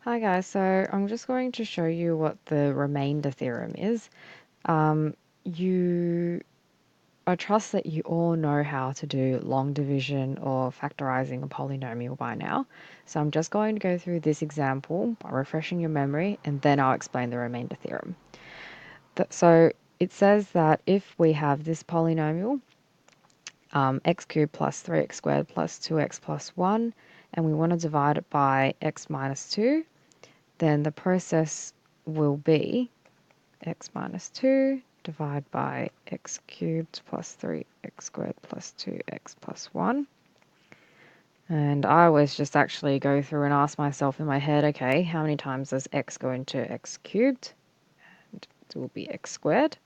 Hi guys, so I'm just going to show you what the remainder theorem is. I trust that you all know how to do long division or factorizing a polynomial by now. So I'm just going to go through this example by refreshing your memory, and then I'll explain the remainder theorem. So it says that if we have this polynomial, x cubed plus 3x squared plus 2x plus 1, and we want to divide it by x minus 2, then the process will be x minus 2 divided by x cubed plus 3x squared plus 2x plus 1. And I always just actually go through and ask myself in my head, okay, how many times does x go into x cubed? And it will be x squared.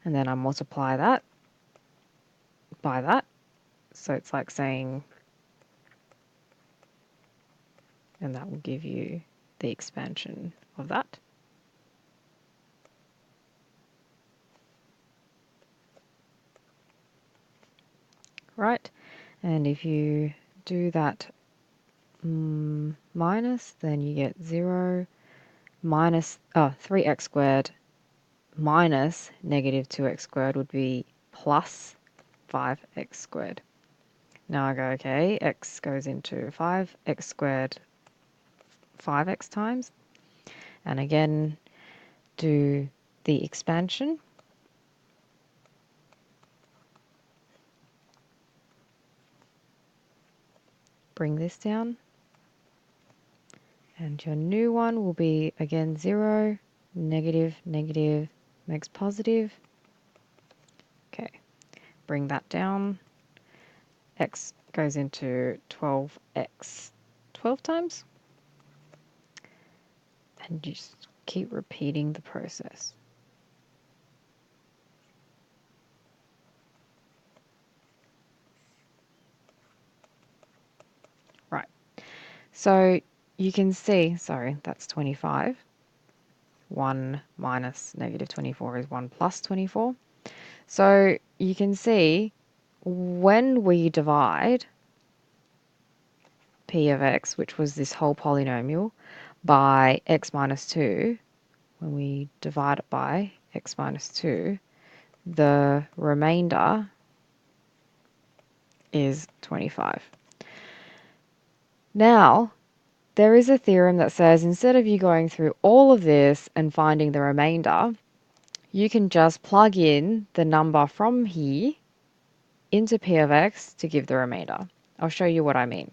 And then I multiply that by that. So it's like saying, and that will give you the expansion of that. Right? And if you do that minus, then you get 0 minus 3x squared minus negative 2x squared would be plus 5x squared. Now I go, okay, x goes into 5x squared 5x times, and again do the expansion. Bring this down. And your new one will be, again, 0, negative, negative, makes positive. Okay, bring that down. X goes into 12x 12 times. And just keep repeating the process. Right, so you can see, sorry, that's 25. 1 minus negative 24 is 1 plus 24. So you can see when we divide p of x, which was this whole polynomial, by x minus 2, when we divide it by x minus 2, the remainder is 25. Now, there is a theorem that says instead of you going through all of this and finding the remainder, you can just plug in the number from here into p of x to give the remainder. I'll show you what I mean.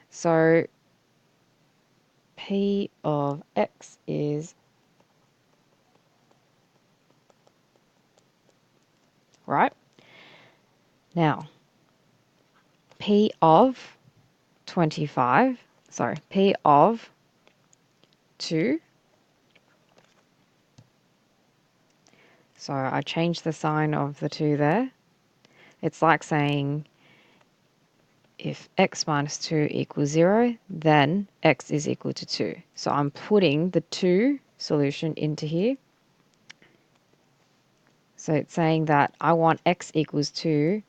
So p of x is, right? Now, p of 25, sorry, p of 2. So I changed the sign of the 2 there. It's like saying if x minus 2 equals 0, then x is equal to 2. So I'm putting the 2 solution into here. So it's saying that I want x equals 2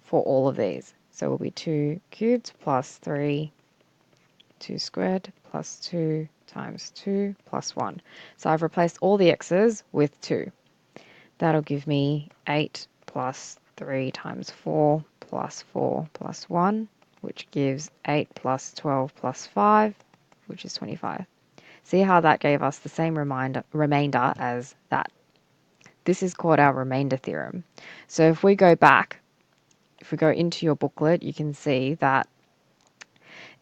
for all of these. So it will be 2 cubed plus 3, 2 squared plus 2 times 2 plus 1. So I've replaced all the x's with 2. That'll give me 8 plus 3 times 4 plus 4 plus 1, which gives 8 plus 12 plus 5, which is 25. See how that gave us the same remainder as that. This is called our remainder theorem. So if we go back, if we go into your booklet, you can see that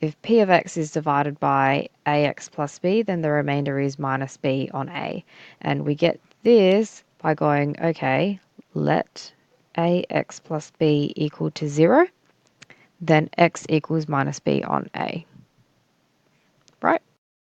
if p of x is divided by ax plus b, then the remainder is minus b on a. And we get this by going, okay, let ax plus b equal to 0, then x equals minus b on a.